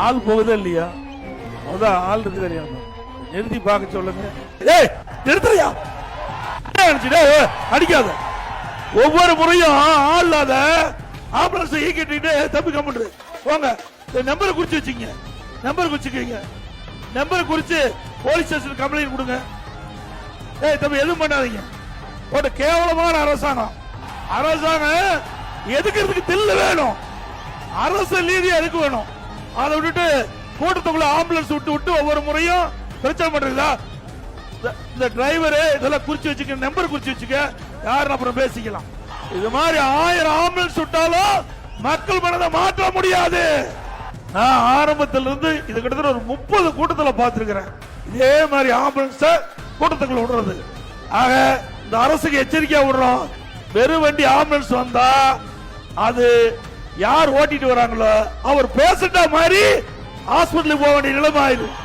ஆள் போகுதா இல்லையா? அதான் ஆள் இருக்கிறியா? நிறுத்தி பார்க்க சொல்லுங்க. ஏய் நிறுத்துறியா? அடிக்காத. ஒவ்வொரு முறையும் ஆள் இல்லாத ஆம்புலன்ஸ் ஈக்கிட்டு தம்பி கம்பெனி போங்க. நம்பரை குறிச்சு வச்சுங்க. நம்பர் குறிச்சுக்கீங்க. நம்பரை குறிச்சு போலீஸ் ஸ்டேஷன் கம்ப்ளைண்ட் கொடுங்க. ஏய் தம்பி எதுவும் பண்ணாதீங்க. ஒரு கேவலமான அரசாங்கம். அரசாங்கம் எதுக்கிறதுக்கு தில்லு வேணும். அரசு நீதி எதுக்கு வேணும்? அதை விட்டுட்டு கூட்டத்துக்குள்ள ஆம்புலன்ஸ் விட்டு ஒவ்வொரு முறையும் பிரச்சனை பண்றீங்களா? இந்த டிரைவர் இதெல்லாம் குறிச்சு வச்சுக்க. நம்பர் குறிச்சு வச்சுக்க. யாருன்னு அப்புறம் பேசிக்கலாம். இது மாதிரி 1000 ஆம்புலன்ஸ் விட்டாலும் மக்கள் மனதை மாற்ற முடியாது. நான் ஆரம்பத்திலிருந்து இது கிட்டத்தட்ட ஒரு 30 கூட்டத்தில் பார்த்திருக்கிறேன். இதே மாதிரி ஆம்புலன்ஸ் கூட்டத்துக்குள்ள விடுறது. ஆக இந்த அரசுக்கு எச்சரிக்கையா விடுறோம். வெறும் வண்டி ஆம்புலன்ஸ் வந்தா அது யார் ஓட்டிட்டு வராங்களோ அவர் பேசிட்டா மாதிரி ஹாஸ்பிட்டலுக்கு போக வேண்டிய நிலைமை ஆயிடும்.